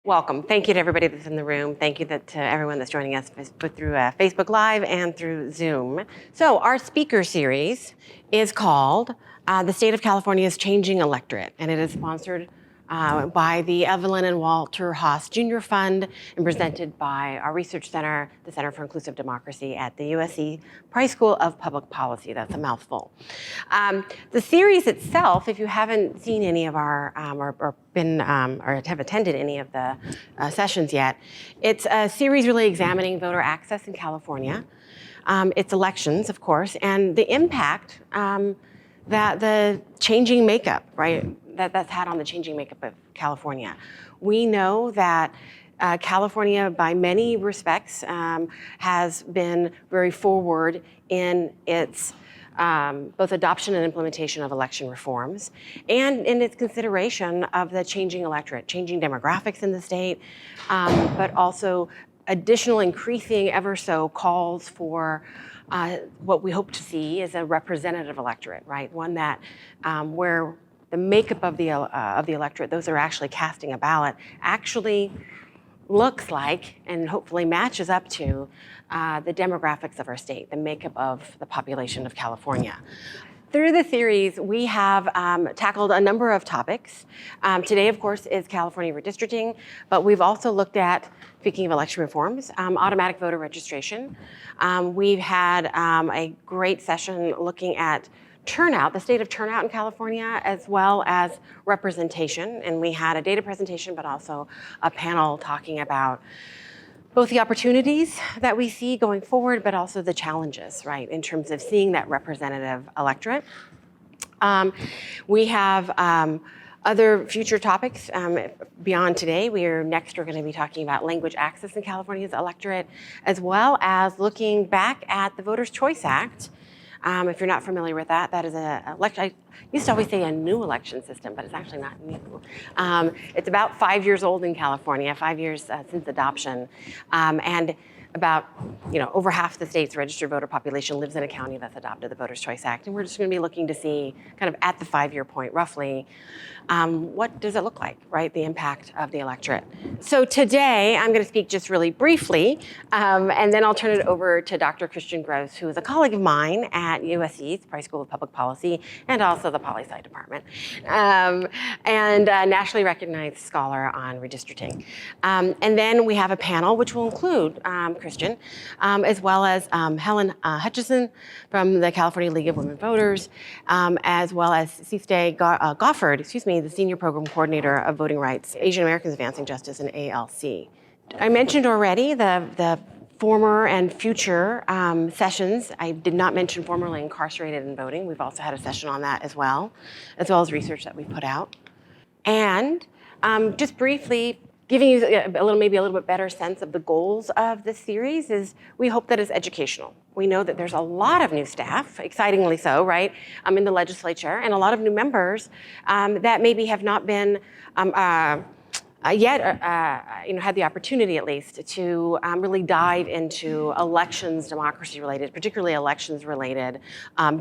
Welcome. Thank you to everybody that's in the room. Thank you to everyone that's joining us both through Facebook Live and through Zoom. So our speaker series is called The State of California's Changing Electorate, and it is sponsored by the Evelyn and Walter Haas Jr. Fund and presented by our research center, the Center for Inclusive Democracy at the USC Price School of Public Policy. That's a mouthful. The series itself, if you haven't seen any of our or have attended any of the sessions yet, it's a series really examining voter access in California, its elections, of course, and the impact that the changing makeup, right, that's had on the changing makeup of California. We know that California, by many respects, has been very forward in its both adoption and implementation of election reforms, and in its consideration of the changing electorate, changing demographics in the state, but also additional increasing ever so calls for what we hope to see is a representative electorate, right? One that where the makeup of the electorate, those that are actually casting a ballot, actually looks like and hopefully matches up to the demographics of our state, the makeup of the population of California. Through the series, we have tackled a number of topics. Today, of course, is California redistricting, but we've also looked at, speaking of election reforms, automatic voter registration. We've had a great session looking at turnout, the state of turnout in California, as well as representation. And we had a data presentation, but also a panel talking about both the opportunities that we see going forward, but also the challenges, right, in terms of seeing that representative electorate. We have other future topics beyond today. We're going to be talking about language access in California's electorate, as well as looking back at the Voters' Choice Act. If you're not familiar with that, that is I used to always say a new election system, but it's actually not new. It's about 5 years old in California, 5 years since adoption, and about over half the state's registered voter population lives in a county that's adopted the Voters' Choice Act, and we're just going to be looking to see, kind of at the 5-year point, roughly, what does it look like, right? The impact of the electorate. So today, I'm going to speak just really briefly, and then I'll turn it over to Dr. Christian Gross, who is a colleague of mine at USC's Price School of Public Policy, and also the Poli-Sci department, and a nationally recognized scholar on redistricting. And then we have a panel, which will include Christian, as well as Helen Hutchison from the California League of Women Voters, as well as Ciste Goffard, the Senior Program Coordinator of Voting Rights, Asian Americans Advancing Justice, and ALC. I mentioned already the former and future sessions. I did not mention formerly incarcerated in voting. We've also had a session on that as well as research that we put out. And just briefly, giving you maybe a little bit better sense of the goals of this series is we hope that it's educational. We know that there's a lot of new staff, excitingly so, right, in the legislature, and a lot of new members that maybe have not been yet had the opportunity, at least, to really dive into elections, democracy-related, particularly elections-related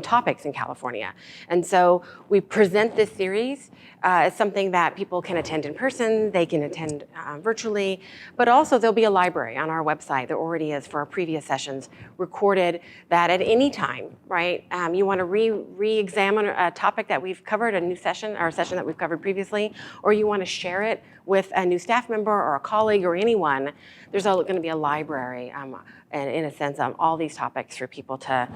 topics in California. And so we present this series as something that people can attend in person, they can attend virtually, but also there'll be a library on our website, there already is for our previous sessions, recorded that at any time, right, you want to re-examine a topic that we've covered, a new session, or a session that we've covered previously, or you want to share it with a new staff member or a colleague or anyone, there's going to be a library, and in a sense, all these topics for people to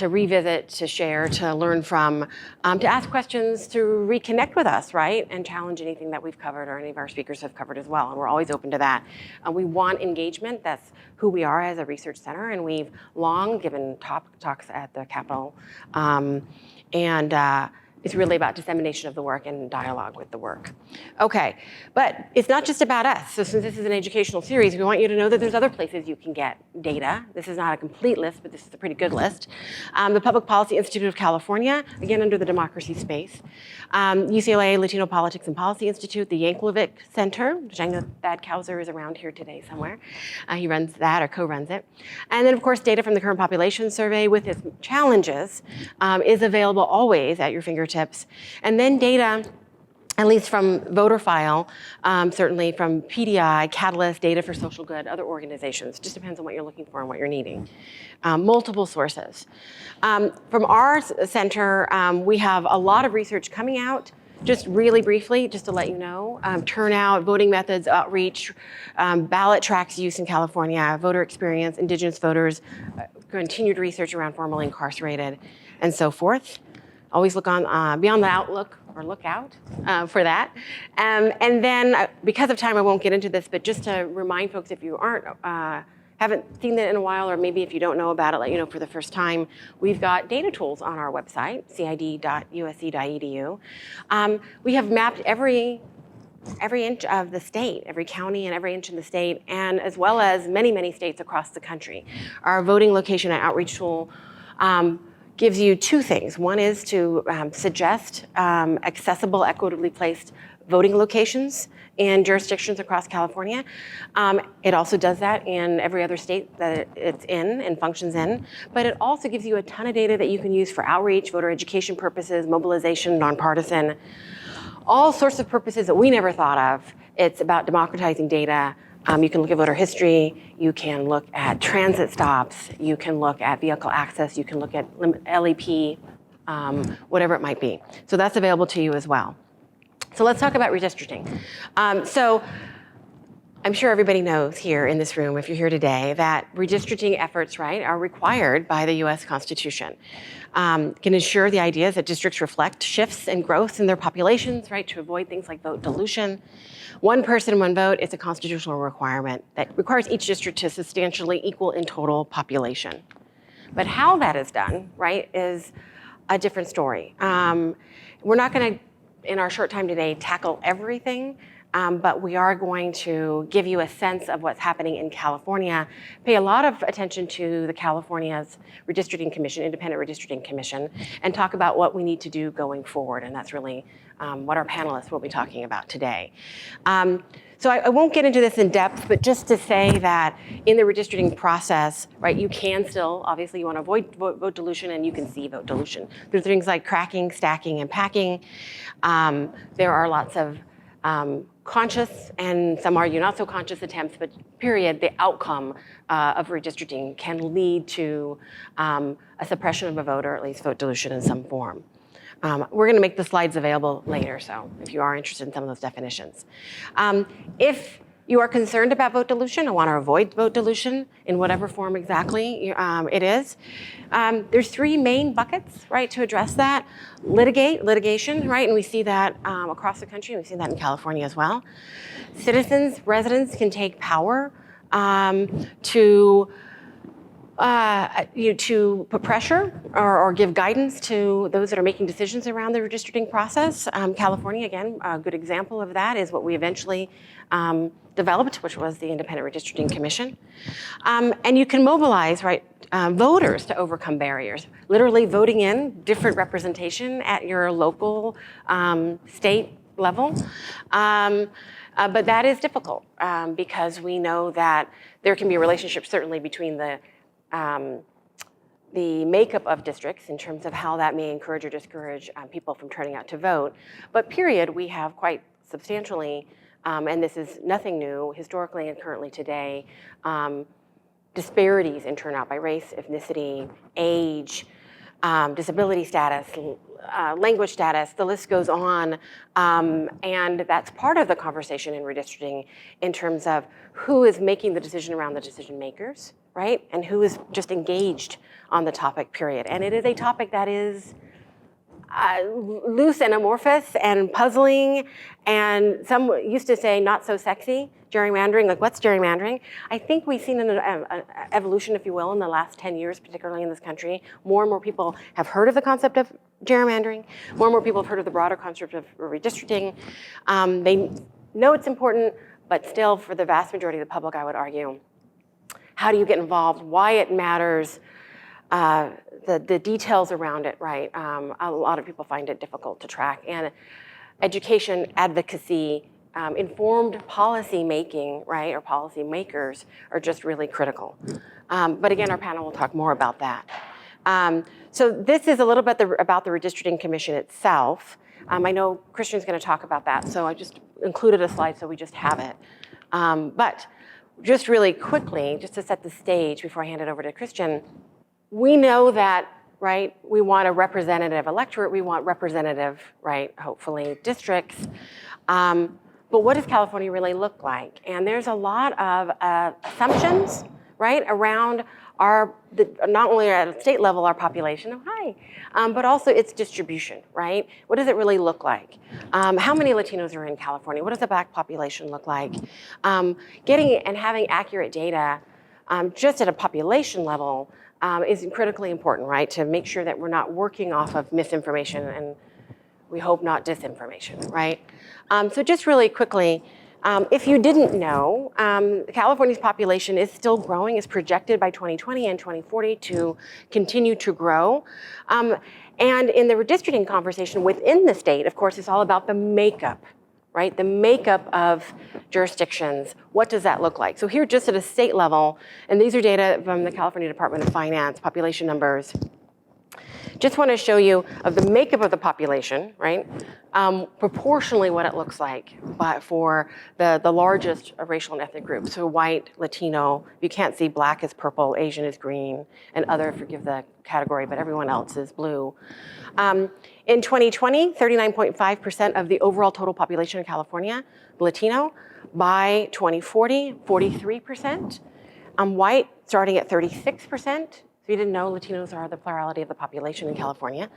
revisit, to share, to learn from, to ask questions, to reconnect with us, right? And challenge anything that we've covered or any of our speakers have covered as well. And we're always open to that. We want engagement. That's who we are as a research center. And we've long given talks at the Capitol. It's really about dissemination of the work and dialogue with the work. Okay, but it's not just about us. So since this is an educational series, we want you to know that there's other places you can get data. This is not a complete list, but this is a pretty good list. The Public Policy Institute of California, again under the democracy space. UCLA Latino Politics and Policy Institute, the Yankovic Center, which I know Thad Kauser is around here today somewhere. He runs that or co-runs it. And then of course, data from the Current Population Survey with its challenges is available always at your fingertips. And then data at least from voter file, certainly from PDI, Catalyst, Data for Social Good, other organizations. Just depends on what you're looking for and what you're needing. Multiple sources. From our center, we have a lot of research coming out. Just really briefly, just to let you know, turnout, voting methods, outreach, ballot tracks use in California, voter experience, indigenous voters, continued research around formerly incarcerated, and so forth. Always look on be on the outlook or look out for that. And then, because of time, I won't get into this, but just to remind folks, if you haven't seen it in a while, or maybe if you don't know about it, let you know for the first time, we've got data tools on our website, cid.usc.edu. We have mapped every inch of the state, every county and every inch in the state, and as well as many, many states across the country. Our voting location and outreach tool gives you two things. One is to suggest accessible, equitably placed voting locations in jurisdictions across California. It also does that in every other state that it's in and functions in, but it also gives you a ton of data that you can use for outreach, voter education purposes, mobilization, nonpartisan, all sorts of purposes that we never thought of. It's about democratizing data. You can look at voter history, you can look at transit stops, you can look at vehicle access, you can look at LEP, whatever it might be. So that's available to you as well. So let's talk about redistricting. So I'm sure everybody knows here in this room, if you're here today, that redistricting efforts, right, are required by the US Constitution. Can ensure the idea that districts reflect shifts and growth in their populations, right, to avoid things like vote dilution. One person, one vote is a constitutional requirement that requires each district to substantially equal in total population. But how that is done, right, is a different story. We're not going to, in our short time today, tackle everything, but we are going to give you a sense of what's happening in California, pay a lot of attention to the California's Redistricting Commission, Independent Redistricting Commission, and talk about what we need to do going forward, and that's really what our panelists will be talking about today. So I won't get into this in depth, but just to say that in the redistricting process, right, you can still, obviously you want to avoid vote dilution, and you can see vote dilution. There's things like cracking, stacking, and packing. There are lots of conscious and some argue not so conscious attempts, but period, the outcome of redistricting can lead to a suppression of a vote, or at least vote dilution in some form. We're going to make the slides available later, so if you are interested in some of those definitions. If you are concerned about vote dilution and want to avoid vote dilution in whatever form exactly it is, there's three main buckets, right, to address that. Litigation, right, and we see that across the country, and we've seen that in California as well. Citizens, residents can take power to put pressure or give guidance to those that are making decisions around the redistricting process. California, again, a good example of that is what we eventually developed, which was the Independent Redistricting Commission. And you can mobilize, right, voters to overcome barriers, literally voting in different representation at your local state level. But that is difficult because we know that there can be a relationship certainly between the makeup of districts in terms of how that may encourage or discourage people from turning out to vote. But period, we have quite substantially, and this is nothing new, historically and currently today, disparities in turnout by race, ethnicity, age, disability status, language status, the list goes on. And that's part of the conversation in redistricting in terms of who is making the decision around the decision makers, right? And who is just engaged on the topic, period. And it is a topic that is loose and amorphous and puzzling, and some used to say not so sexy, gerrymandering, like what's gerrymandering? I think we've seen an evolution, if you will, in the last 10 years, particularly in this country. More and more people have heard of the concept of gerrymandering. More and more people have heard of the broader concept of redistricting. They know it's important, but still for the vast majority of the public, I would argue, how do you get involved, why it matters, the details around it, right? A lot of people find it difficult to track. And education, advocacy, informed policy making, right, or policy makers are just really critical. But again, our panel will talk more about that. So this is a little bit about the Redistricting Commission itself. I know Christian's going to talk about that, so I just included a slide so we just have it. But just really quickly, just to set the stage before I hand it over to Christian, we know that, right, we want a representative electorate, we want representative, right, hopefully districts. But what does California really look like? And there's a lot of assumptions, right, around not only at a state level, our population, but also its distribution, right? What does it really look like? How many Latinos are in California? What does the Black population look like? Getting and having accurate data just at a population level is critically important, right? To make sure that we're not working off of misinformation and we hope not disinformation, right? So just really quickly, if you didn't know, California's population is still growing, is projected by 2020 and 2040 to continue to grow. And in the redistricting conversation within the state, of course, it's all about the makeup, right? The makeup of jurisdictions. What does that look like? So here, just at a state level, and these are data from the California Department of Finance, population numbers. Just want to show you of the makeup of the population, right? Proportionally what it looks like, but for the largest racial and ethnic groups, so white, Latino, you can't see Black is purple, Asian is green, and other, forgive the category, but everyone else is blue. In 2020, 39.5% of the overall total population in California, Latino. By 2040, 43%. White, starting at 36%. If you didn't know, Latinos are the plurality of the population in California.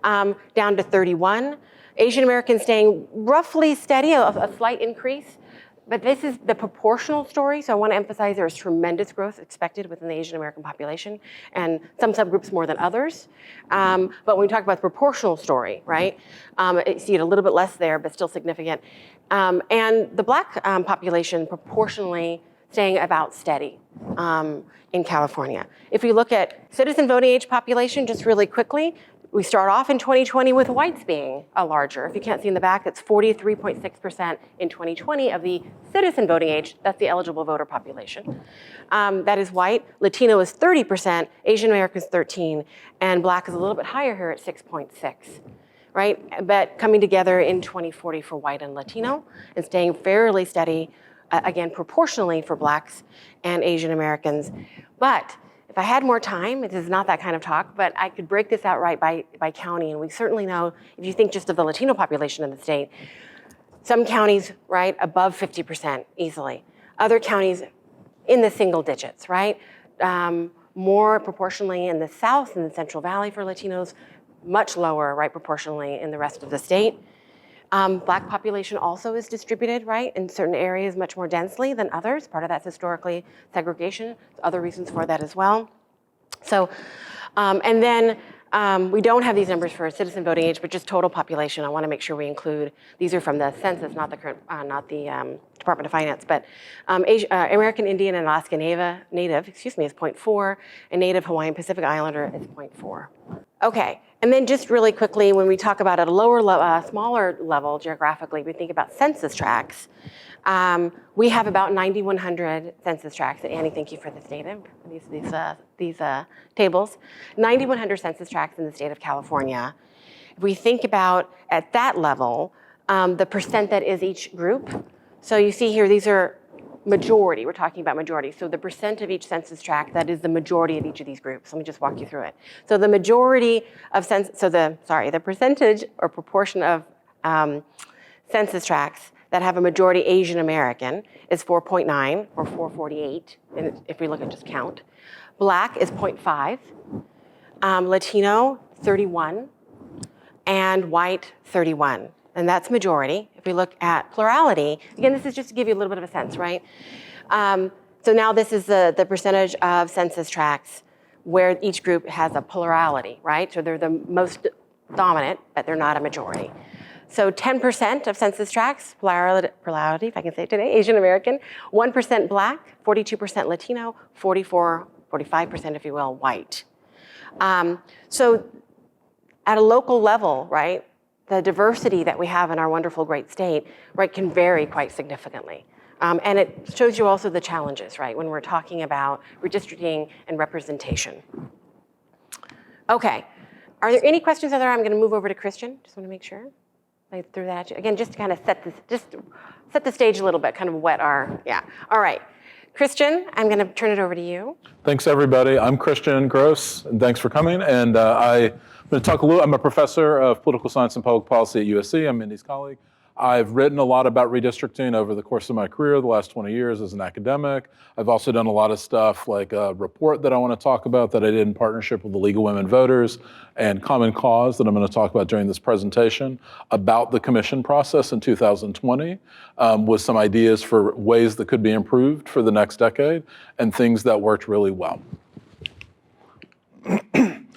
Down to 31. Asian Americans staying roughly steady, a slight increase. But this is the proportional story, so I want to emphasize there's tremendous growth expected within the Asian American population, and some subgroups more than others. But when we talk about the proportional story, right, you see it a little bit less there, but still significant. And the Black population proportionally staying about steady in California. If we look at citizen voting age population, just really quickly, we start off in 2020 with whites being a larger. If you can't see in the back, it's 43.6% in 2020 of the citizen voting age. That's the eligible voter population. That is white. Latino is 30%, Asian American is 13%, and Black is a little bit higher here at 6.6%. Right, but coming together in 2040 for white and Latino and staying fairly steady, again, proportionally for Blacks and Asian Americans. But if I had more time, this is not that kind of talk, but I could break this out right by county. And we certainly know, if you think just of the Latino population in the state, some counties, right, above 50% easily. Other counties in the single digits, right? More proportionally in the South and the Central Valley for Latinos, much lower, right, proportionally in the rest of the state. Black population also is distributed, right, in certain areas much more densely than others. Part of that's historically segregation. There's other reasons for that as well. So, and then we don't have these numbers for citizen voting age, but just total population. I want to make sure we include. These are from the census, not the current, not the Department of Finance. But American Indian and Alaska Native, is 0.4, and Native Hawaiian Pacific Islander is 0.4. Okay, and then just really quickly, when we talk about at a lower, smaller level geographically, we think about census tracts. We have about 9,100 census tracts. Annie, thank you for this data, these tables. 9,100 census tracts in the state of California. If we think about at that level, the percent that is each group. So you see here, these are majority, we're talking about majority. So the percent of each census tract, that is the majority of each of these groups. Let me just walk you through it. So the majority of the percentage or proportion of census tracts that have a majority Asian American is 4.9 or 448, and if we look at just count. Black is 0.5, Latino 31, and white 31. And that's majority. If we look at plurality, again, this is just to give you a little bit of a sense, right? So now this is the percentage of census tracts where each group has a plurality, right? So they're the most dominant, but they're not a majority. So 10% of census tracts, plurality, if I can say it today, Asian American, 1% Black, 42% Latino, 45%, if you will, white. So at a local level, right, the diversity that we have in our wonderful great state, right, can vary quite significantly. And it shows you also the challenges, right, when we're talking about redistricting and representation. Okay, are there any questions other? I'm gonna move over to Christian, just wanna make sure. I threw that at you. Again, just to kind of set the stage a little bit, kind of wet our, yeah. All right. Christian, I'm going to turn it over to you. Thanks, everybody. I'm Christian Gross, and thanks for coming. And I'm going to talk a little. I'm a professor of political science and public policy at USC. I'm Mindy's colleague. I've written a lot about redistricting over the course of my career, the last 20 years as an academic. I've also done a lot of stuff like a report that I want to talk about that I did in partnership with the League of Women Voters and Common Cause that I'm going to talk about during this presentation about the commission process in 2020 with some ideas for ways that could be improved for the next decade and things that worked really well.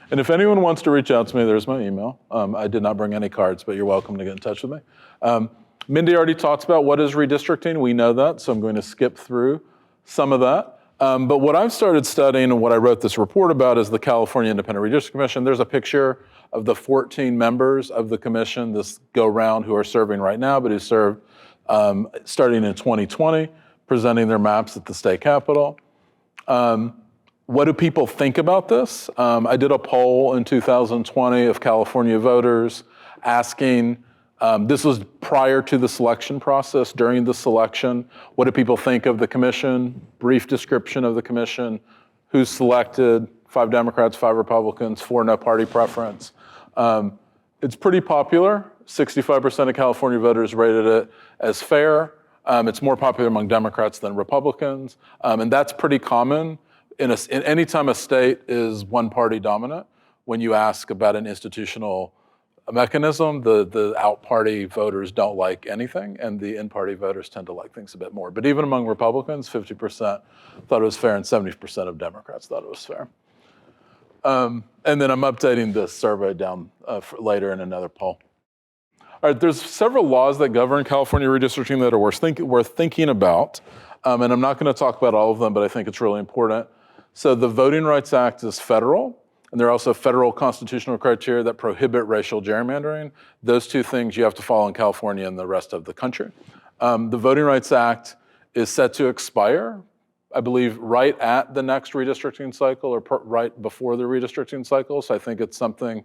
And if anyone wants to reach out to me, there's my email. I did not bring any cards, but you're welcome to get in touch with me. Mindy already talked about what is redistricting. We know that, so I'm going to skip through some of that. But what I've started studying and what I wrote this report about is the California Independent Redistricting Commission. There's a picture of the 14 members of the commission this go-round who are serving right now, but who served starting in 2020, presenting their maps at the state capitol. What do people think about this? I did a poll in 2020 of California voters asking, this was prior to the selection process, during the selection, what do people think of the commission? Brief description of the commission, who's selected, 5 Democrats, 5 Republicans, 4 no party preference. It's pretty popular. 65% of California voters rated it as fair. It's more popular among Democrats than Republicans. And that's pretty common. In any time a state is one party dominant, when you ask about an institutional mechanism, the out-party voters don't like anything, and the in-party voters tend to like things a bit more. But even among Republicans, 50% thought it was fair, and 70% of Democrats thought it was fair. And then I'm updating this survey down for later in another poll. All right, there's several laws that govern California redistricting that are worth thinking about. And I'm not going to talk about all of them, but I think it's really important. So the Voting Rights Act is federal, and there are also federal constitutional criteria that prohibit racial gerrymandering. Those two things you have to follow in California and the rest of the country. The Voting Rights Act is set to expire, I believe, right at the next redistricting cycle or right before the redistricting cycle. So I think it's something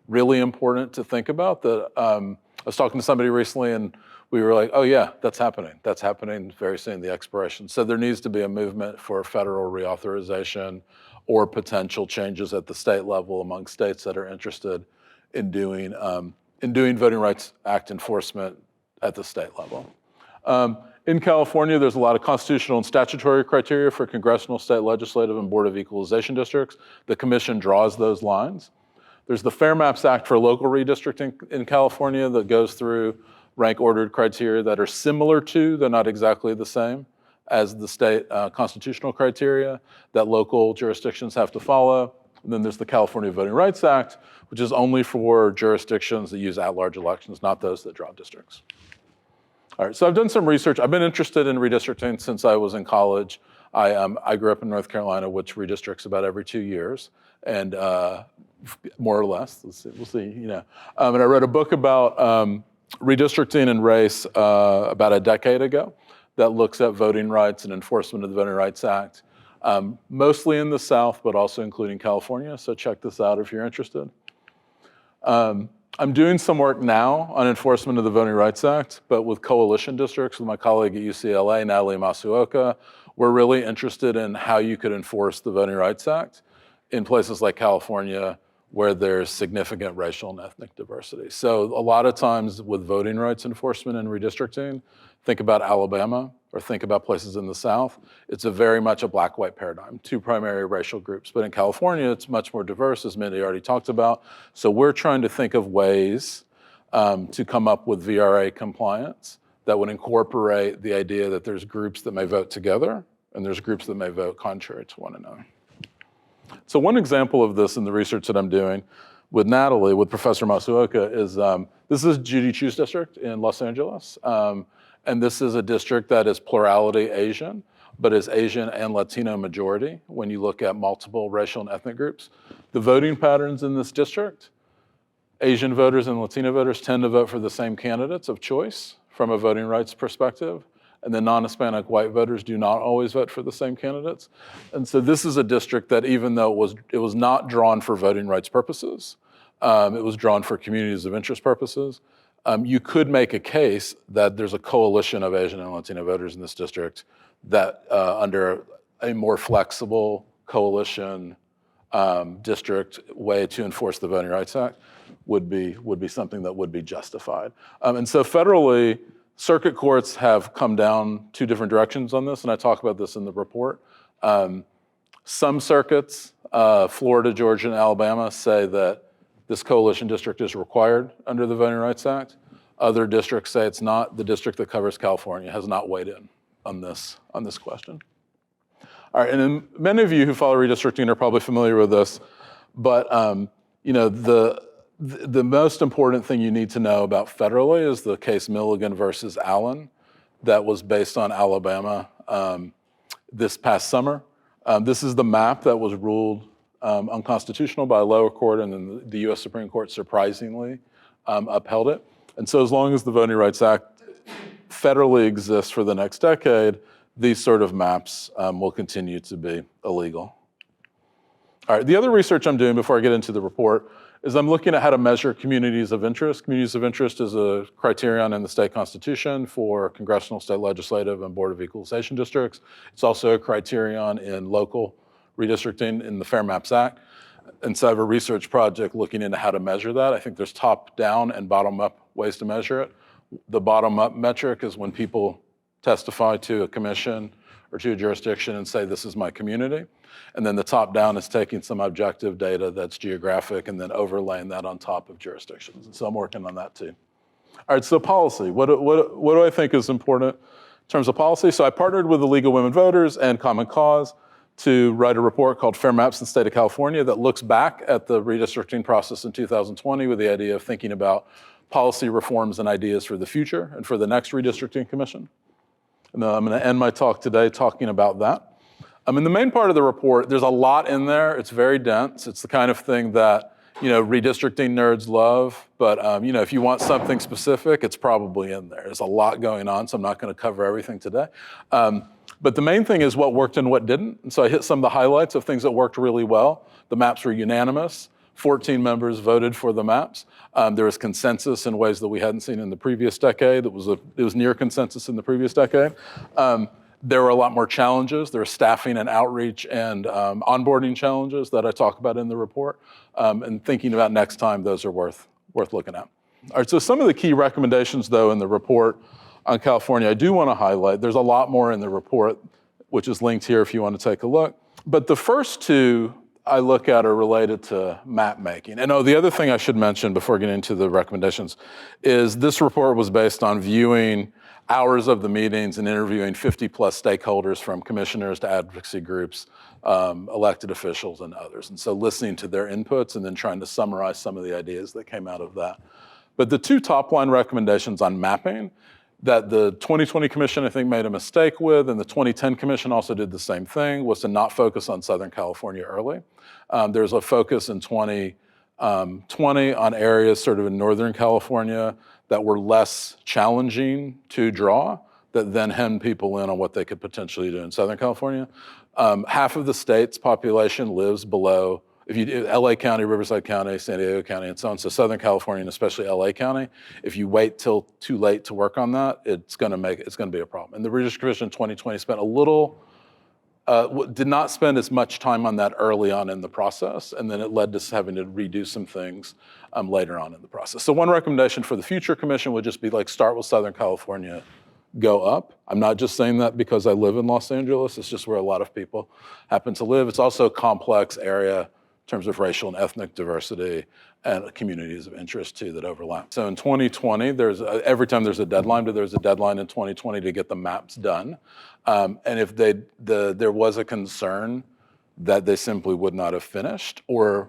really important to think about. That I was talking to somebody recently, and we were like, oh yeah, that's happening. That's happening very soon, the expiration. So there needs to be a movement for federal reauthorization or potential changes at the state level among states that are interested in doing Voting Rights Act enforcement at the state level. In California, there's a lot of constitutional and statutory criteria for congressional, state legislative, and Board of Equalization districts. The commission draws those lines. There's the Fair Maps Act for local redistricting in California that goes through rank-ordered criteria that are similar to, they're not exactly the same, as the state constitutional criteria that local jurisdictions have to follow. And then there's the California Voting Rights Act, which is only for jurisdictions that use at-large elections, not those that draw districts. All right, so I've done some research. I've been interested in redistricting since I was in college. I grew up in North Carolina, which redistricts about every 2 years, and more or less, we'll see, you know. And I wrote a book about redistricting and race about a decade ago that looks at voting rights and enforcement of the Voting Rights Act, mostly in the South, but also including California. So check this out if you're interested. I'm doing some work now on enforcement of the Voting Rights Act, but with coalition districts with my colleague at UCLA, Natalie Masuoka. We're really interested in how you could enforce the Voting Rights Act in places like California, where there's significant racial and ethnic diversity. So a lot of times with voting rights enforcement and redistricting, think about Alabama or think about places in the South. It's very much a black-white paradigm, 2 primary racial groups. But in California, it's much more diverse, as Mindy already talked about. So we're trying to think of ways to come up with VRA compliance that would incorporate the idea that there's groups that may vote together and there's groups that may vote contrary to one another. So one example of this in the research that I'm doing with Natalie, with Professor Masuoka, is this is Judy Chu's district in Los Angeles. And this is a district that is plurality Asian, but is Asian and Latino majority when you look at multiple racial and ethnic groups. The voting patterns in this district, Asian voters and Latino voters tend to vote for the same candidates of choice from a voting rights perspective. And the non-Hispanic white voters do not always vote for the same candidates. And so this is a district that even though it was not drawn for voting rights purposes, it was drawn for communities of interest purposes, you could make a case that there's a coalition of Asian and Latino voters in this district that under a more flexible coalition district way to enforce the Voting Rights Act would be something that would be justified. And so federally, circuit courts have come down two different directions on this, and I talk about this in the report. Some circuits, Florida, Georgia, and Alabama, say that this coalition district is required under the Voting Rights Act. Other districts say it's not. The district that covers California has not weighed in on this question. All right, and then many of you who follow redistricting are probably familiar with this, but the most important thing you need to know about federally is the case Milligan versus Allen that was based on Alabama this past summer. This is the map that was ruled unconstitutional by a lower court, and then the US Supreme Court surprisingly upheld it. And so as long as the Voting Rights Act federally exists for the next decade, these sort of maps will continue to be illegal. All right, the other research I'm doing before I get into the report is I'm looking at how to measure communities of interest. Communities of interest is a criterion in the state constitution for congressional, state legislative, and Board of Equalization districts. It's also a criterion in local redistricting in the Fair Maps Act. And so I have a research project looking into how to measure that. I think there's top-down and bottom-up ways to measure it. The bottom-up metric is when people testify to a commission or to a jurisdiction and say, this is my community. And then the top-down is taking some objective data that's geographic and then overlaying that on top of jurisdictions. And so I'm working on that too. All right, so policy. What do I think is important in terms of policy? So I partnered with the League of Women Voters and Common Cause to write a report called Fair Maps in the State of California that looks back at the redistricting process in 2020 with the idea of thinking about policy reforms and ideas for the future and for the next redistricting commission. And I'm going to end my talk today talking about that. In the main part of the report, there's a lot in there. It's very dense. It's the kind of thing that, redistricting nerds love. But, if you want something specific, it's probably in there. There's a lot going on, so I'm not going to cover everything today. But the main thing is what worked and what didn't. And so I hit some of the highlights of things that worked really well. The maps were unanimous. 14 members voted for the maps. There was consensus in ways that we hadn't seen in the previous decade. It was near consensus in the previous decade. There were a lot more challenges. There were staffing and outreach and onboarding challenges that I talk about in the report. And thinking about next time, those are worth looking at. All right, so some of the key recommendations, though, in the report on California, I do want to highlight. There's a lot more in the report, which is linked here if you want to take a look. But the first two I look at are related to map making. And the other thing I should mention before getting into the recommendations is this report was based on viewing hours of the meetings and interviewing 50 plus stakeholders from commissioners to advocacy groups, elected officials and others. And so listening to their inputs and then trying to summarize some of the ideas that came out of that. But the two top line recommendations on mapping that the 2020 Commission, I think, made a mistake with, and the 2010 Commission also did the same thing, was to not focus on Southern California early. There's a focus in 2020 on areas sort of in Northern California that were less challenging to draw, that then hemmed people in on what they could potentially do in Southern California. Half of the state's population lives below, if you do LA County, Riverside County, San Diego County, and so on, so Southern California and especially LA County, if you wait till too late to work on that, it's gonna be a problem. And the Redistricting Commission in 2020 spent did not spend as much time on that early on in the process, and then it led to having to redo some things later on in the process. So one recommendation for the future commission would just be start with Southern California, go up. I'm not just saying that because I live in Los Angeles, it's just where a lot of people happen to live. It's also a complex area in terms of racial and ethnic diversity and communities of interest too that overlap. So in 2020, every time there's a deadline, but there's a deadline in 2020 to get the maps done. And if there was a concern that they simply would not have finished, or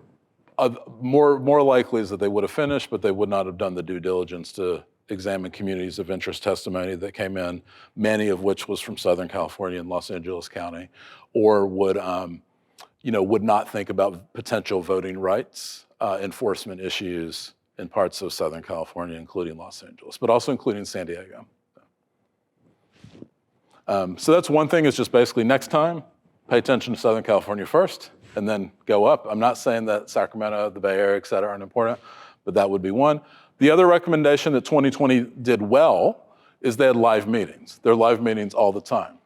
more likely is that they would have finished, but they would not have done the due diligence to examine communities of interest testimony that came in, many of which was from Southern California and Los Angeles County, or would not think about potential voting rights enforcement issues in parts of Southern California, including Los Angeles, but also including San Diego. So that's one thing, is just basically next time, pay attention to Southern California first, and then go up. I'm not saying that Sacramento, the Bay Area, et cetera, aren't important, but that would be one. The other recommendation that 2020 did well is they had live meetings. They're live meetings all the time.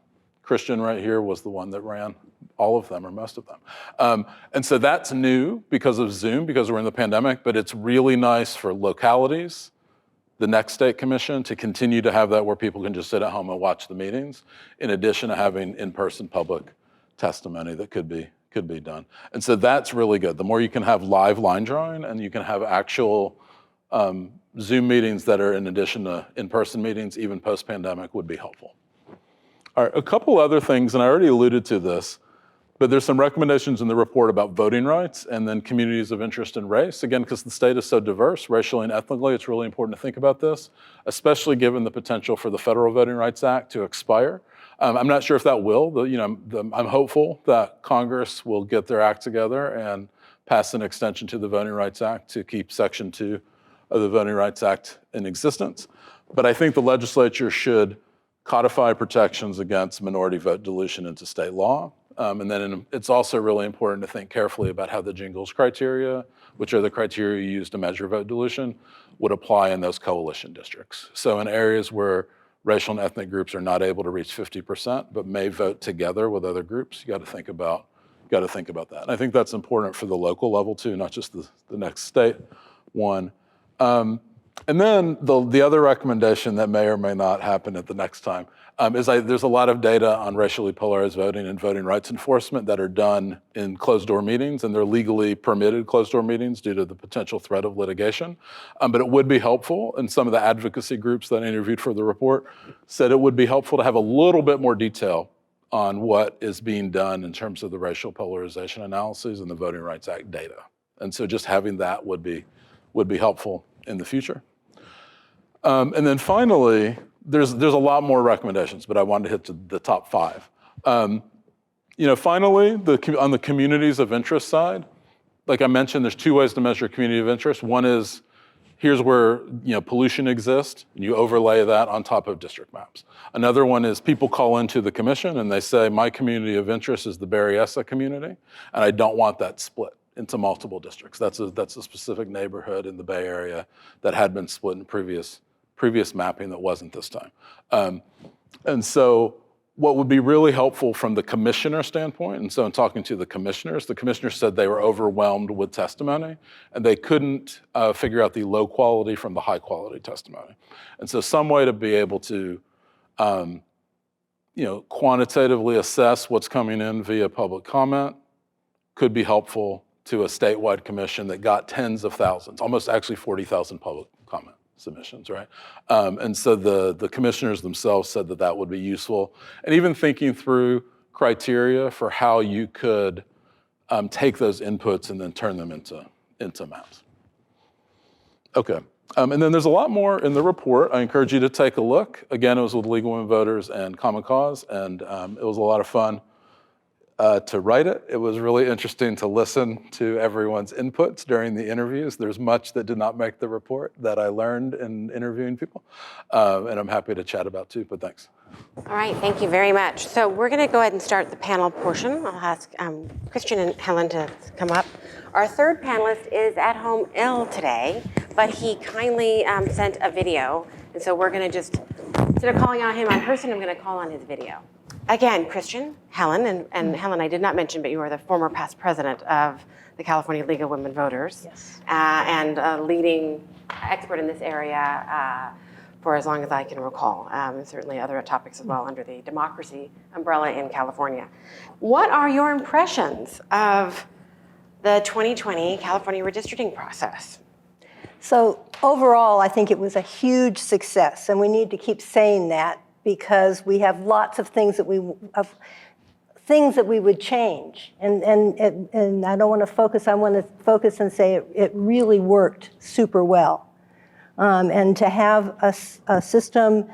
Christian right here was the one that ran all of them or most of them. And so that's new because of Zoom, because we're in the pandemic, but it's really nice for localities, the next state commission, to continue to have that where people can just sit at home and watch the meetings, in addition to having in-person public testimony that could be done. And so that's really good. The more you can have live line drawing and you can have actual Zoom meetings that are in addition to in-person meetings, even post-pandemic, would be helpful. All right, a couple other things, and I already alluded to this, but there's some recommendations in the report about voting rights and then communities of interest and race. Again, because the state is so diverse, racially and ethnically, it's really important to think about this, especially given the potential for the Federal Voting Rights Act to expire. I'm not sure if that will, but I'm hopeful that Congress will get their act together and pass an extension to the Voting Rights Act to keep Section 2 of the Voting Rights Act in existence. But I think the legislature should codify protections against minority vote dilution into state law. And then it's also really important to think carefully about how the Jingles criteria, which are the criteria used to measure vote dilution, would apply in those coalition districts. So in areas where racial and ethnic groups are not able to reach 50%, but may vote together with other groups, you got to think about that. And I think that's important for the local level too, not just the next state one. And then the other recommendation that may or may not happen at the next time is there's a lot of data on racially polarized voting and voting rights enforcement that are done in closed-door meetings, and they're legally permitted closed-door meetings due to the potential threat of litigation. But it would be helpful, and some of the advocacy groups that I interviewed for the report said it would be helpful to have a little bit more detail on what is being done in terms of the racial polarization analyses and the Voting Rights Act data. And so just having that would be helpful in the future. And then finally, there's a lot more recommendations, but I wanted to hit the top 5. Finally, on the communities of interest side, like I mentioned, there's 2 ways to measure community of interest. One is, here's where pollution exists, and you overlay that on top of district maps. Another one is people call into the commission and they say, my community of interest is the Berryessa community, and I don't want that split into multiple districts. That's a specific neighborhood in the Bay Area that had been split in previous mapping that wasn't this time. And so what would be really helpful from the commissioner standpoint, and so in talking to the commissioners said they were overwhelmed with testimony and they couldn't figure out the low quality from the high quality testimony. And so some way to be able to quantitatively assess what's coming in via public comment could be helpful to a statewide commission that got tens of thousands, almost actually 40,000 public comment submissions, right? And so the commissioners themselves said that would be useful. And even thinking through criteria for how you could take those inputs and then turn them into maps. Okay, and then there's a lot more in the report. I encourage you to take a look. Again, it was with League of Women Voters and Common Cause, and it was a lot of fun to write it. It was really interesting to listen to everyone's inputs during the interviews. There's much that did not make the report that I learned in interviewing people, and I'm happy to chat about too, but thanks. All right, thank you very much. So we're going to go ahead and start the panel portion. I'll ask Christian and Helen to come up. Our third panelist is at home ill today, but he kindly sent a video, and so we're going to just, instead of calling on him in person, I'm going to call on his video. Again, Christian, Helen, and Helen, I did not mention, but you are the former past president of the California League of Women Voters. Yes. And a leading expert in this area for as long as I can recall, and certainly other topics as well under the democracy umbrella in California. What are your impressions of the 2020 California redistricting process? So overall, I think it was a huge success, and we need to keep saying that, because we have lots of things that we would change, and I don't want to focus. I want to focus and say it really worked super well, and to have a system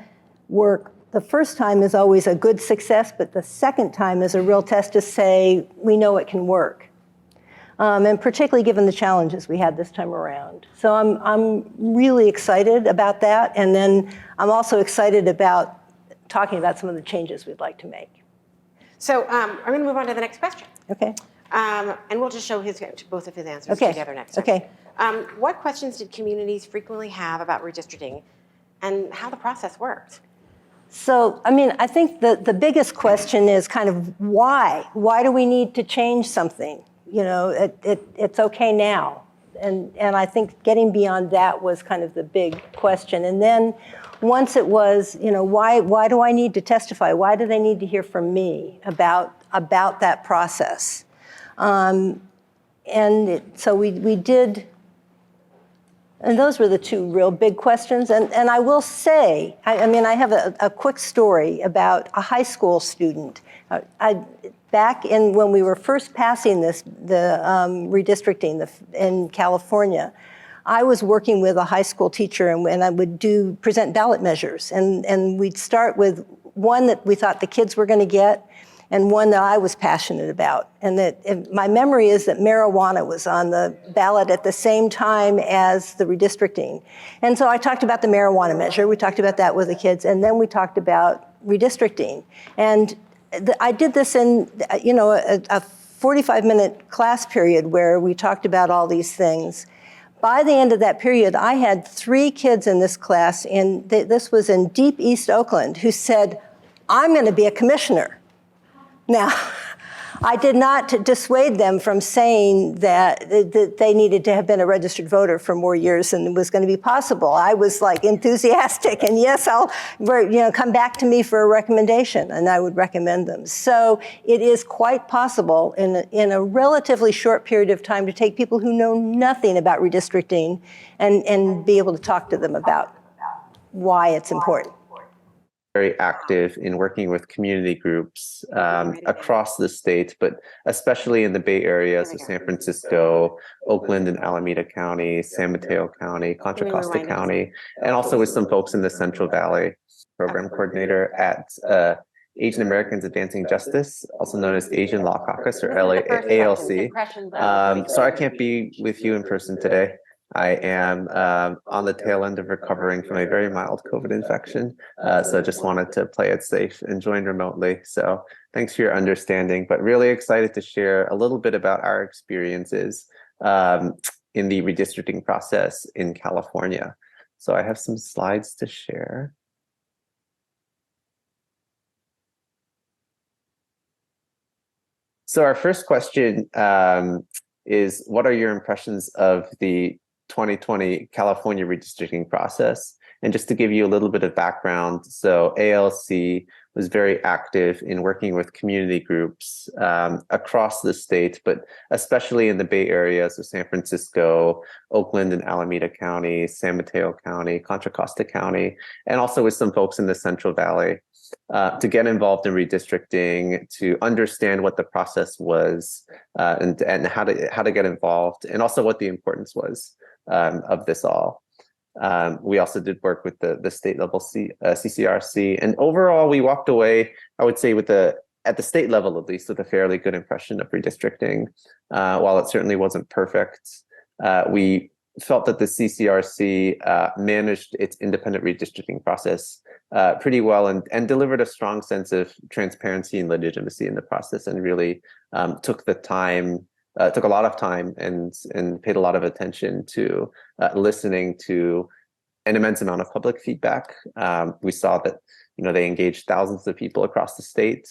work the first time is always a good success, but the second time is a real test to say we know it can work, and particularly given the challenges we had this time around. So I'm really excited about that, and then I'm also excited about talking about some of the changes we'd like to make. So I'm going to move on to the next question. Okay. And we'll just show both of his answers Okay. together next time. Okay. What questions did communities frequently have about redistricting and how the process worked? So, I mean, I think the biggest question is kind of why? Why do we need to change something? You know, it's okay now. And I think getting beyond that was kind of the big question. And then once it was, you know, why do I need to testify? Why do they need to hear from me about that process? So we did. And those were the two real big questions. And I will say, I mean, I have a quick story about a high school student. Back when we were first passing the redistricting in California, I was working with a high school teacher, and I would present ballot measures. And we'd start with one that we thought the kids were going to get, and one that I was passionate about. And my memory is that marijuana was on the ballot at the same time as the redistricting. And so I talked about the marijuana measure. We talked about that with the kids, and then we talked about redistricting. And I did this in, you know, a 45-minute class period where we talked about all these things. By the end of that period, I had 3 kids in this class, and this was in deep East Oakland, who said, "I'm going to be a commissioner." Now, I did not dissuade them from saying that they needed to have been a registered voter for more years than it was going to be possible. I was like enthusiastic, and yes, come back to me for a recommendation, and I would recommend them. So it is quite possible in a relatively short period of time to take people who know nothing about redistricting and be able to talk to them about why it's important. Very active in working with community groups across the state, but especially in the Bay Area, so San Francisco, Oakland and Alameda County, San Mateo County, Contra Costa County, and also with some folks in the Central Valley, program coordinator at Asian Americans Advancing Justice, also known as Asian Law Caucus or ALC. Sorry I can't be with you in person today. I am on the tail end of recovering from a very mild COVID infection. So just wanted to play it safe and join remotely. So thanks for your understanding, but really excited to share a little bit about our experiences in the redistricting process in California. So I have some slides to share. So our first question is, what are your impressions of the 2020 California redistricting process? And just to give you a little bit of background, so ALC was very active in working with community groups across the state, but especially in the Bay Area, so San Francisco, Oakland and Alameda County, San Mateo County, Contra Costa County, and also with some folks in the Central Valley to get involved in redistricting, to understand what the process was and how to get involved, and also what the importance was of this all. We also did work with the state level CCRC, and overall we walked away, I would say, at the state level at least, with a fairly good impression of redistricting. While it certainly wasn't perfect, we felt that the CCRC managed its independent redistricting process pretty well and delivered a strong sense of transparency and legitimacy in the process, and really took a lot of time and paid a lot of attention to listening to an immense amount of public feedback. We saw that they engaged thousands of people across the state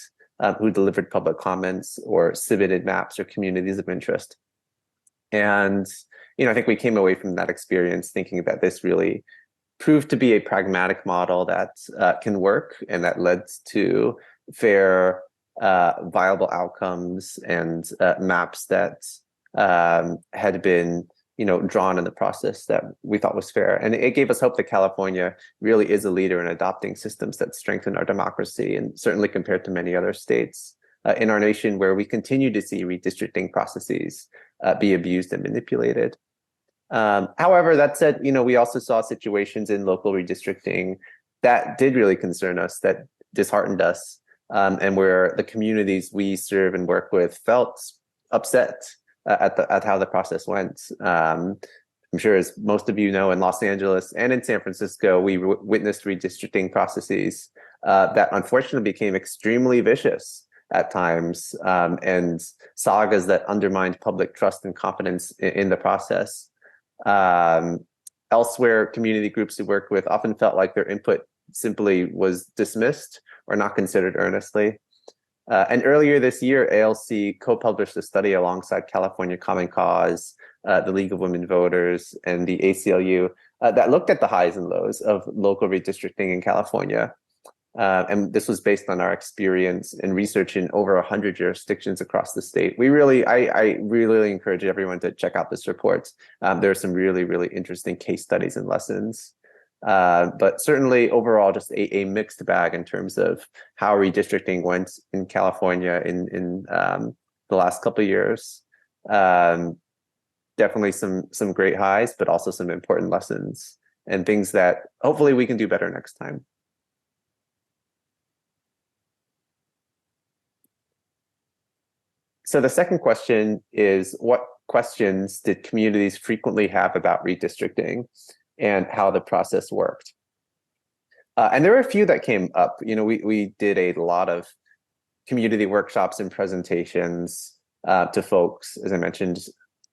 who delivered public comments or submitted maps or communities of interest. And I think we came away from that experience thinking that this really proved to be a pragmatic model that can work, and that led to fair, viable outcomes and maps that had been drawn in the process that we thought was fair. And it gave us hope that California really is a leader in adopting systems that strengthen our democracy, and certainly compared to many other states in our nation where we continue to see redistricting processes be abused and manipulated. However, that said, we also saw situations in local redistricting that did really concern us, that disheartened us, and where the communities we serve and work with felt upset at how the process went. I'm sure, as most of you know, in Los Angeles and in San Francisco, we witnessed redistricting processes that unfortunately became extremely vicious at times, and sagas that undermined public trust and confidence in the process. Elsewhere, community groups we worked with often felt like their input simply was dismissed or not considered earnestly. And earlier this year, ALC co-published a study alongside California Common Cause, the League of Women Voters, and the ACLU that looked at the highs and lows of local redistricting in California. And this was based on our experience and research in over 100 jurisdictions across the state. I really encourage everyone to check out this report. There are some really, really interesting case studies and lessons. But certainly overall, just a mixed bag in terms of how redistricting went in California in the last couple of years. Definitely some great highs, but also some important lessons and things that hopefully we can do better next time. So the second question is, what questions did communities frequently have about redistricting and how the process worked? And there were a few that came up. We did a lot of community workshops and presentations to folks, as I mentioned,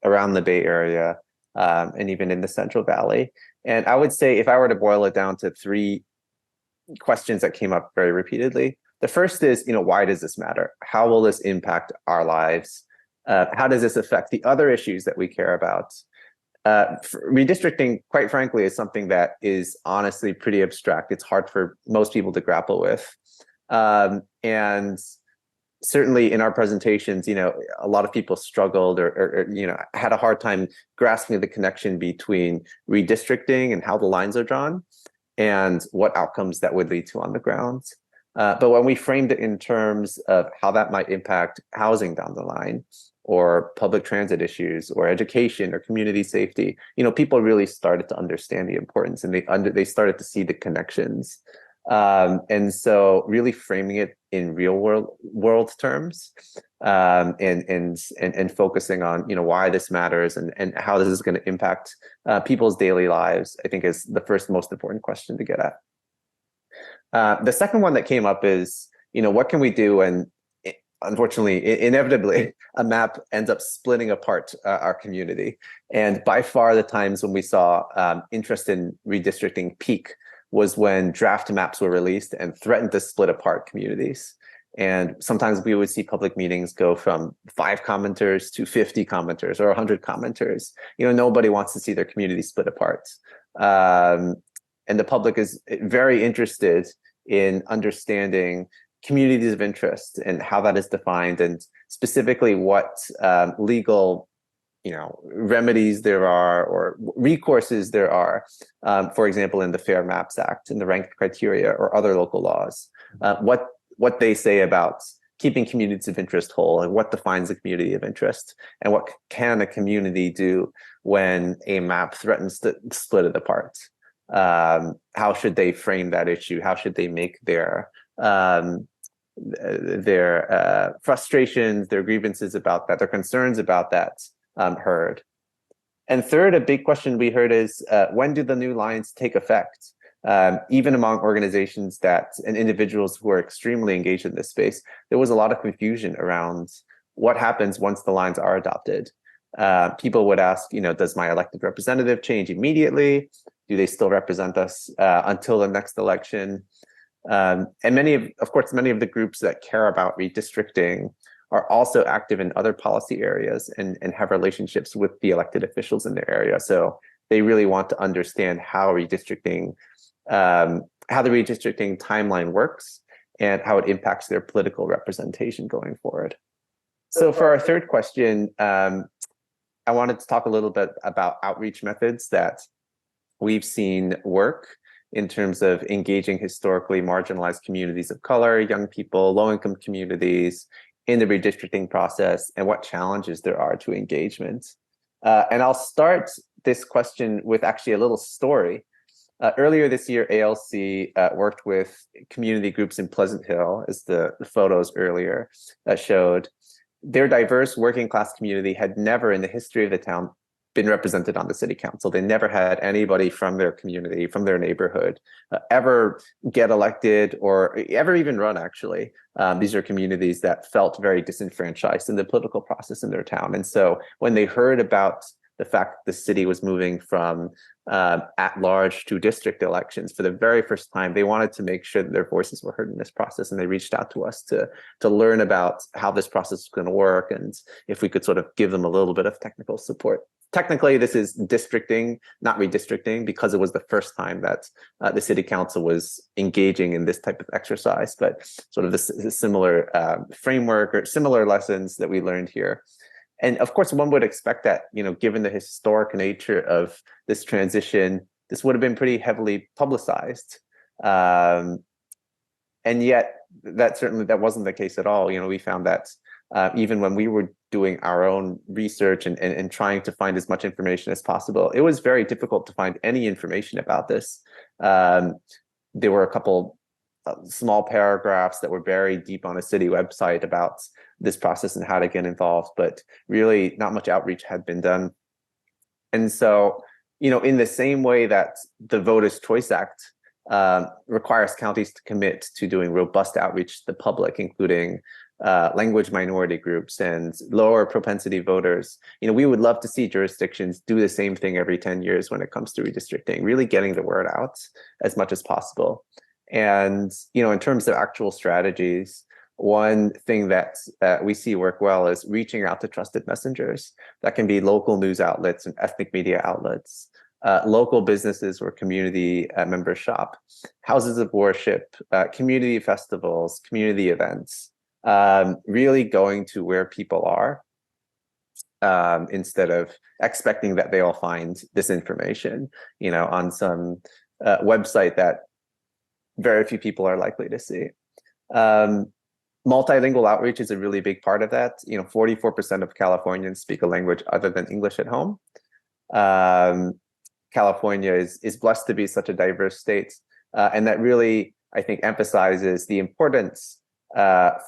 around the Bay Area and even in the Central Valley. And I would say if I were to boil it down to three questions that came up very repeatedly, the first is, why does this matter? How will this impact our lives? How does this affect the other issues that we care about? Redistricting, quite frankly, is something that is honestly pretty abstract. It's hard for most people to grapple with. And certainly in our presentations, a lot of people struggled or had a hard time grasping the connection between redistricting and how the lines are drawn and what outcomes that would lead to on the ground. But when we framed it in terms of how that might impact housing down the line, or public transit issues, or education, or community safety, people really started to understand the importance, and they started to see the connections. And so, really framing it in real world terms, and focusing on why this matters and how this is going to impact people's daily lives, I think is the first most important question to get at. The second one that came up is, what can we do when, unfortunately, inevitably, a map ends up splitting apart our community? And by far the times when we saw interest in redistricting peak was when draft maps were released and threatened to split apart communities. And sometimes we would see public meetings go from 5 commenters to 50 commenters or 100 commenters. Nobody wants to see their community split apart. And the public is very interested in understanding communities of interest and how that is defined, and specifically what legal remedies there are or recourses there are, for example, in the Fair Maps Act, in the ranked criteria, or other local laws, what they say about keeping communities of interest whole, and what defines a community of interest, and what can a community do when a map threatens to split it apart. How should they frame that issue? How should they make their frustrations, their grievances about that, their concerns about that heard? And third, a big question we heard is, when do the new lines take effect? Even among organizations and individuals who are extremely engaged in this space, there was a lot of confusion around what happens once the lines are adopted. People would ask, does my elected representative change immediately? Do they still represent us until the next election? And many of the groups that care about redistricting are also active in other policy areas and have relationships with the elected officials in their area. So they really want to understand how the redistricting timeline works and how it impacts their political representation going forward. So for our third question, I wanted to talk a little bit about outreach methods that we've seen work in terms of engaging historically marginalized communities of color, young people, low-income communities in the redistricting process, and what challenges there are to engagement. And I'll start this question with actually a little story. Earlier this year, ALC worked with community groups in Pleasant Hill, as the photos earlier showed. Their diverse working class community had never in the history of the town been represented on the city council. They never had anybody from their community, from their neighborhood, ever get elected or ever even run, actually. These are communities that felt very disenfranchised in the political process in their town. And so when they heard about the fact that the city was moving from at-large to district elections for the very first time, they wanted to make sure that their voices were heard in this process. And they reached out to us to learn about how this process was going to work and if we could sort of give them a little bit of technical support. Technically, this is districting, not redistricting, because it was the first time that the city council was engaging in this type of exercise, but sort of this similar framework or similar lessons that we learned here. And of course, one would expect that, given the historic nature of this transition, this would have been pretty heavily publicized. And yet, that wasn't the case at all. We found that even when we were doing our own research and trying to find as much information as possible, it was very difficult to find any information about this. There were a couple small paragraphs that were buried deep on a city website about this process and how to get involved, but really not much outreach had been done. And so, in the same way that the Voters' Choice Act requires counties to commit to doing robust outreach to the public, including language minority groups and lower propensity voters, we would love to see jurisdictions do the same thing every 10 years when it comes to redistricting, really getting the word out as much as possible. And, in terms of actual strategies, one thing that we see work well is reaching out to trusted messengers. That can be local news outlets and ethnic media outlets, local businesses or community members shop, houses of worship, community festivals, community events, really going to where people are instead of expecting that they'll find this information, on some website that very few people are likely to see. Multilingual outreach is a really big part of that. 44% of Californians speak a language other than English at home. California is blessed to be such a diverse state, and that really, I think, emphasizes the importance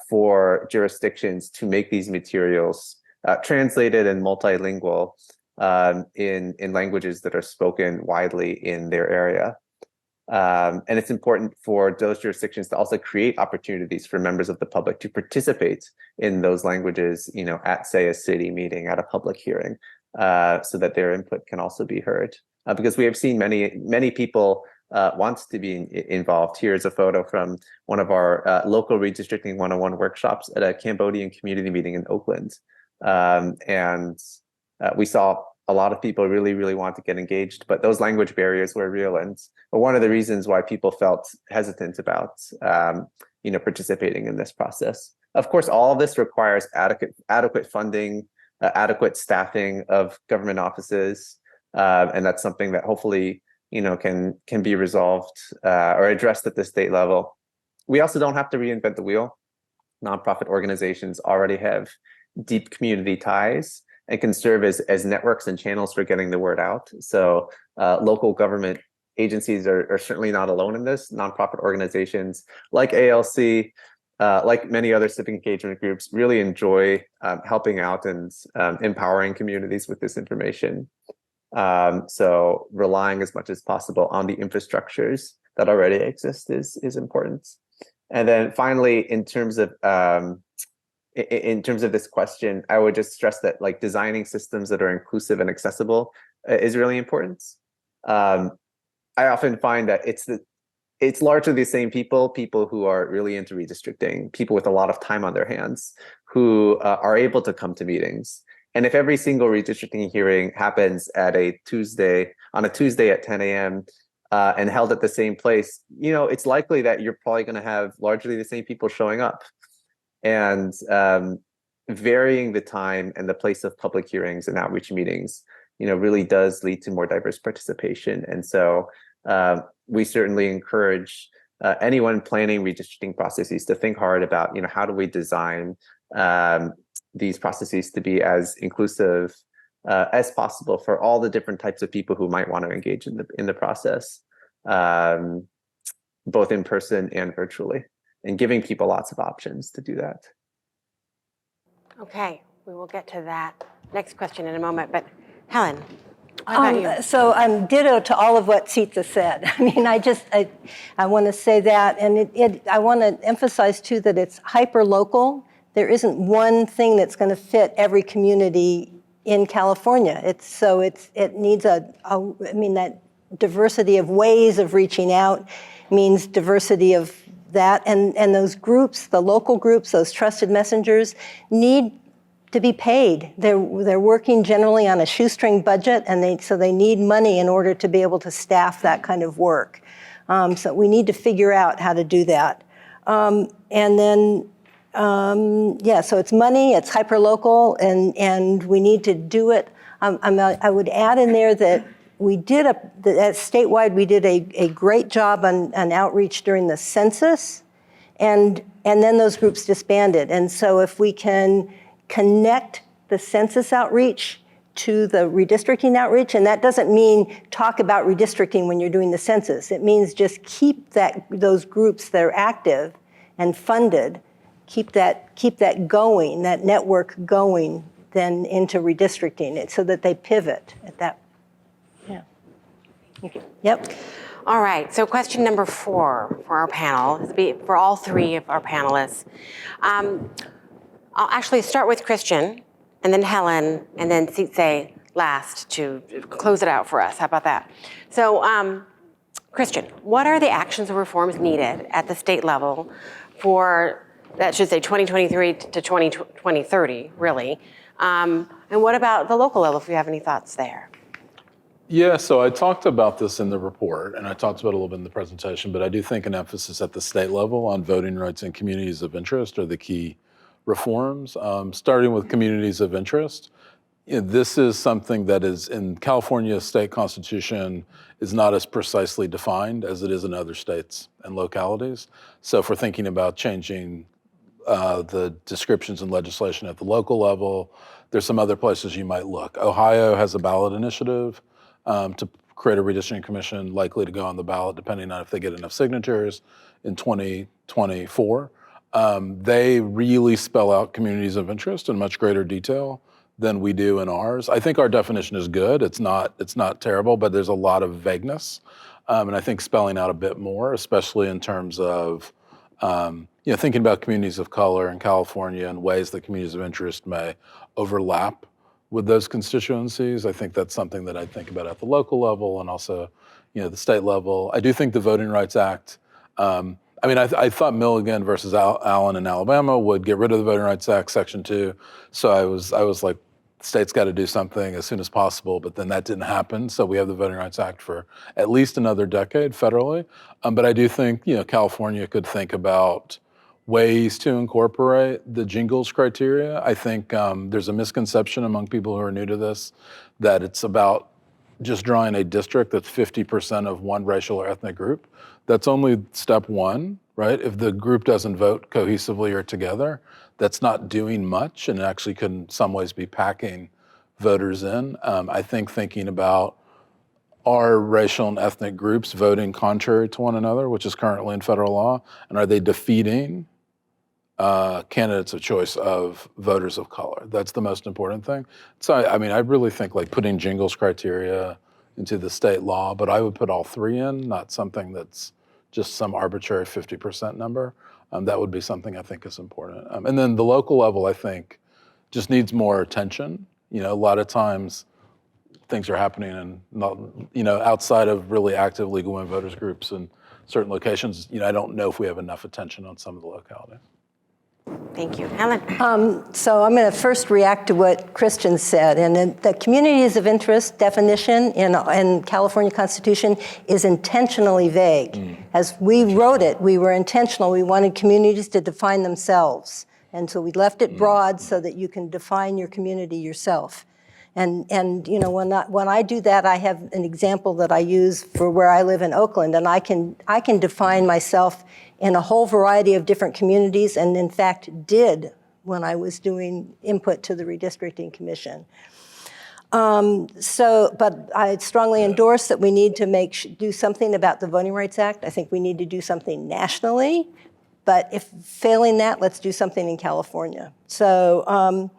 for jurisdictions to make these materials translated and multilingual in languages that are spoken widely in their area. And it's important for those jurisdictions to also create opportunities for members of the public to participate in those languages, at, say, a city meeting, at a public hearing, so that their input can also be heard. Because we have seen many people want to be involved. Here's a photo from one of our local redistricting 101 workshops at a Cambodian community meeting in Oakland. And we saw a lot of people really want to get engaged, but those language barriers were real, and one of the reasons why people felt hesitant about participating in this process. Of course, all of this requires adequate funding, adequate staffing of government offices, and that's something that hopefully can be resolved or addressed at the state level. We also don't have to reinvent the wheel. Nonprofit organizations already have deep community ties and can serve as networks and channels for getting the word out. So local government agencies are certainly not alone in this. Nonprofit organizations like ALC, like many other civic engagement groups, really enjoy helping out and empowering communities with this information. So relying as much as possible on the infrastructures that already exist is important. And then finally, in terms of this question, I would just stress that designing systems that are inclusive and accessible is really important. I often find that it's largely the same people who are really into redistricting, people with a lot of time on their hands, who are able to come to meetings. And if every single redistricting hearing happens on a Tuesday at 10 a.m. And held at the same place, it's likely that you're probably going to have largely the same people showing up. And varying the time and the place of public hearings and outreach meetings, really does lead to more diverse participation. And so we certainly encourage anyone planning redistricting processes to think hard about, how do we design these processes to be as inclusive as possible for all the different types of people who might want to engage in the process, both in person and virtually, and giving people lots of options to do that. Okay, we will get to that next question in a moment, but Helen, what about you? So I'm ditto to all of what Sita said. I mean, I want to say that, and I want to emphasize too that it's hyper-local. There isn't one thing that's going to fit every community in California. It needs that diversity of ways of reaching out means diversity of that, and those groups, the local groups, those trusted messengers, need to be paid. They're working generally on a shoestring budget, and so they need money in order to be able to staff that kind of work. So we need to figure out how to do that. So it's money, it's hyperlocal, and we need to do it. I would add in there that statewide, we did a great job on outreach during the census, and then those groups disbanded. And so if we can connect the census outreach to the redistricting outreach, and that doesn't mean talk about redistricting when you're doing the census. It means just keep those groups that are active and funded, keep that going, that network going, then into redistricting it so that they pivot at that. Yeah. Okay. Yep. All right, so question number 4 for our panel, this will be for all 3 of our panelists. I'll actually start with Christian, and then Helen, and then Sitze last to close it out for us. How about that? So, Christian, what are the actions or reforms needed at the state level for, that should say 2023 to 2030, really? And what about the local level, if you have any thoughts there? Yeah, so I talked about this in the report, and I talked about it a little bit in the presentation, but I do think an emphasis at the state level on voting rights and communities of interest are the key reforms. Starting with communities of interest, this is something that is in California state constitution is not as precisely defined as it is in other states and localities. So if we're thinking about changing the descriptions in legislation at the local level, there's some other places you might look. Ohio has a ballot initiative to create a redistricting commission likely to go on the ballot depending on if they get enough signatures in 2024. They really spell out communities of interest in much greater detail than we do in ours. I think our definition is good. It's not terrible, but there's a lot of vagueness. And I think spelling out a bit more, especially in terms of thinking about communities of color in California and ways that communities of interest may overlap with those constituencies. I think that's something that I think about at the local level and also, the state level. I do think the Voting Rights Act, I thought Milligan versus Allen in Alabama would get rid of the Voting Rights Act, Section 2. So I was like, the state's got to do something as soon as possible, but then that didn't happen. So we have the Voting Rights Act for at least another decade federally. But I do think, California could think about ways to incorporate the jingles criteria. I think there's a misconception among people who are new to this that it's about just drawing a district that's 50% of one racial or ethnic group. That's only step one, right? If the group doesn't vote cohesively or together, that's not doing much and actually could in some ways be packing voters in. I think thinking about are racial and ethnic groups voting contrary to one another, which is currently in federal law, and are they defeating candidates of choice of voters of color? That's the most important thing. So, I really think like putting jingles criteria into the state law, but I would put all 3 in, not something that's just some arbitrary 50% number. That would be something I think is important. And then the local level, I think, just needs more attention. A lot of times things are happening and not, outside of really active legal women voters groups in certain locations. I don't know if we have enough attention on some of the localities. Thank you. Helen? So I'm going to first react to what Christian said. And the communities of interest definition in California Constitution is intentionally vague. As we wrote it, we were intentional. We wanted communities to define themselves. And so we left it broad so that you can define your community yourself. And when I do that, I have an example that I use for where I live in Oakland, and I can define myself in a whole variety of different communities, and in fact did when I was doing input to the Redistricting Commission. But I strongly endorse that we need to do something about the Voting Rights Act. I think we need to do something nationally, but if failing that, let's do something in California. So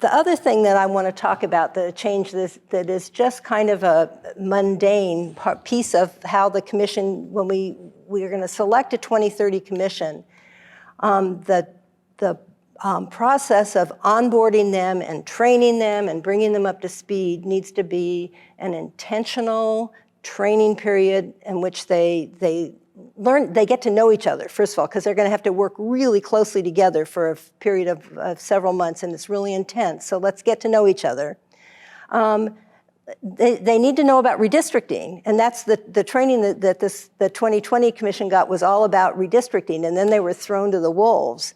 The other thing that I want to talk about, the change that is just kind of a mundane piece of how the commission, when we are going to select a 2030 commission, the process of onboarding them and training them and bringing them up to speed needs to be an intentional training period in which they get to know each other, first of all, because they're going to have to work really closely together for a period of several months, and it's really intense. So let's get to know each other. They need to know about redistricting, and that's the training that the 2020 Commission got was all about redistricting, and then they were thrown to the wolves.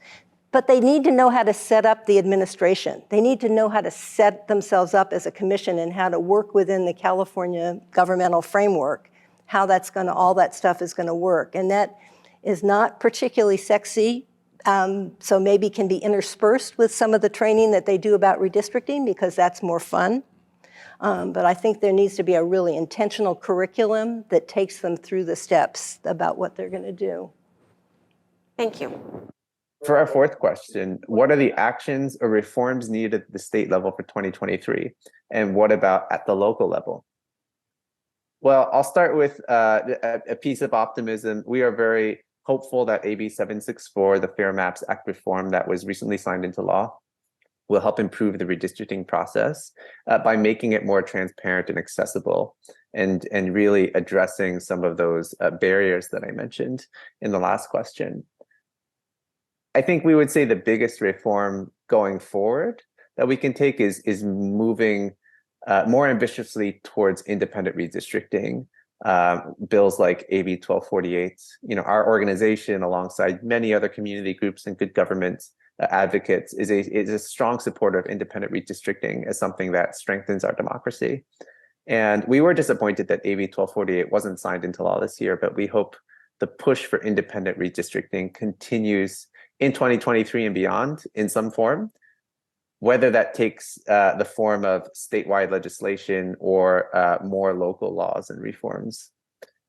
But they need to know how to set up the administration. They need to know how to set themselves up as a commission and how to work within the California governmental framework, how all that stuff is gonna work. And that is not particularly sexy, so maybe can be interspersed with some of the training that they do about redistricting because that's more fun. But I think there needs to be a really intentional curriculum that takes them through the steps about what they're gonna do. Thank you. For our fourth question, what are the actions or reforms needed at the state level for 2023? And what about at the local level? Well, I'll start with a piece of optimism. We are very hopeful that AB 764, the Fair Maps Act reform that was recently signed into law, will help improve the redistricting process by making it more transparent and accessible and really addressing some of those barriers that I mentioned in the last question. I think we would say the biggest reform going forward that we can take is moving more ambitiously towards independent redistricting. Bills like AB 1248, our organization, alongside many other community groups and good government advocates, is a strong supporter of independent redistricting as something that strengthens our democracy. And we were disappointed that AB 1248 wasn't signed into law this year, but we hope the push for independent redistricting continues in 2023 and beyond in some form, whether that takes the form of statewide legislation or more local laws and reforms.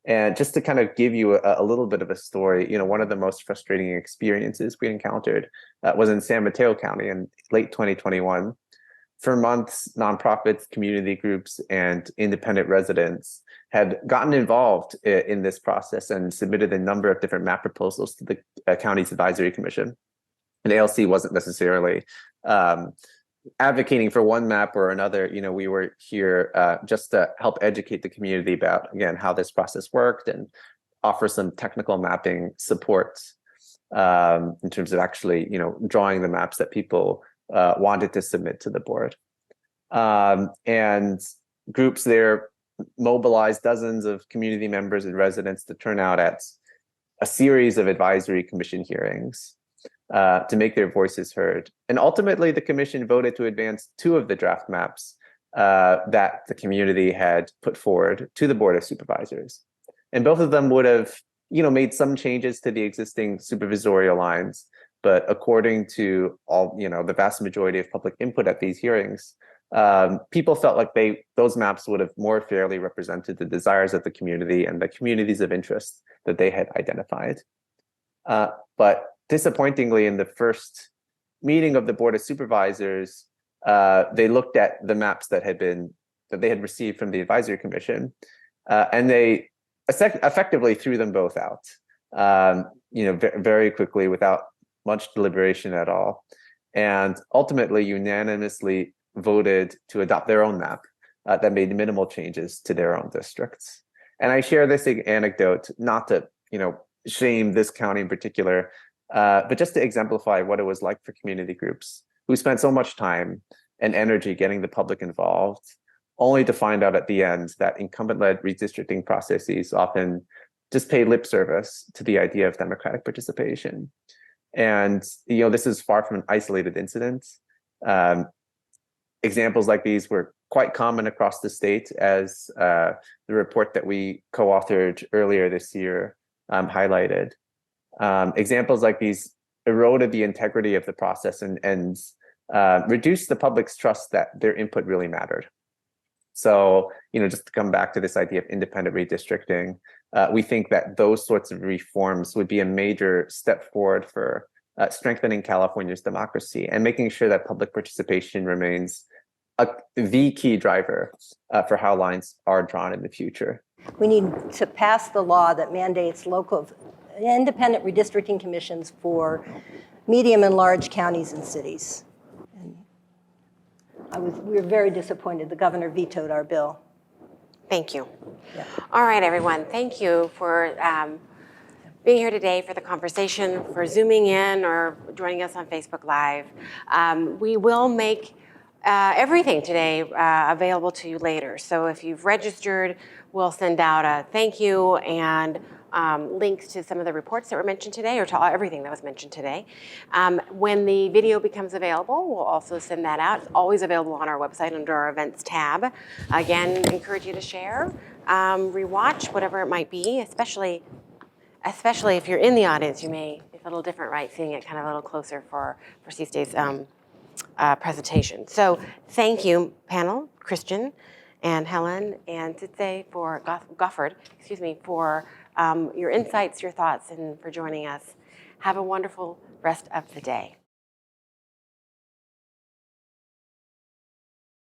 And just to kind of give you a little bit of a story, one of the most frustrating experiences we encountered was in San Mateo County in late 2021. For months, nonprofits, community groups, and independent residents had gotten involved in this process and submitted a number of different map proposals to the county's advisory commission. And ALC wasn't necessarily advocating for one map or another. We were here just to help educate the community about, again, how this process worked and offer some technical mapping support in terms of actually, drawing the maps that people wanted to submit to the board. And groups there mobilized dozens of community members and residents to turn out at a series of advisory commission hearings to make their voices heard. And ultimately, the commission voted to advance 2 of the draft maps that the community had put forward to the Board of Supervisors. And both of them would have, made some changes to the existing supervisorial lines. But according to all, the vast majority of public input at these hearings, people felt like those maps would have more fairly represented the desires of the community and the communities of interest that they had identified. But disappointingly, in the first meeting of the Board of Supervisors, they looked at the maps that they had received from the Advisory Commission, and they effectively threw them both out, very quickly without much deliberation at all, and ultimately unanimously voted to adopt their own map that made minimal changes to their own districts. And I share this anecdote not to, shame this county in particular, but just to exemplify what it was like for community groups who spent so much time and energy getting the public involved, only to find out at the end that incumbent-led redistricting processes often just pay lip service to the idea of democratic participation. And this is far from an isolated incident. Examples like these were quite common across the state, as the report that we co-authored earlier this year highlighted. Examples like these eroded the integrity of the process and reduced the public's trust that their input really mattered. So, just to come back to this idea of independent redistricting, we think that those sorts of reforms would be a major step forward for strengthening California's democracy and making sure that public participation remains the key driver for how lines are drawn in the future. We need to pass the law that mandates local independent redistricting commissions for medium and large counties and cities. And we were very disappointed. The governor vetoed our bill. Thank you. Yeah. All right, everyone. Thank you for being here today, for the conversation, for Zooming in or joining us on Facebook Live. We will make everything today available to you later. So if you've registered, we'll send out a thank you and links to some of the reports that were mentioned today, or to everything that was mentioned today. When the video becomes available, we'll also send that out. It's always available on our website under our events tab. Again, encourage you to share, rewatch, whatever it might be, especially if you're in the audience, you may, it's a little different, right? Seeing it kind of a little closer for C-State's presentation. So thank you, panel, Christian and Helen and Titze for Gofford, for your insights, your thoughts, and for joining us. Have a wonderful rest of the day.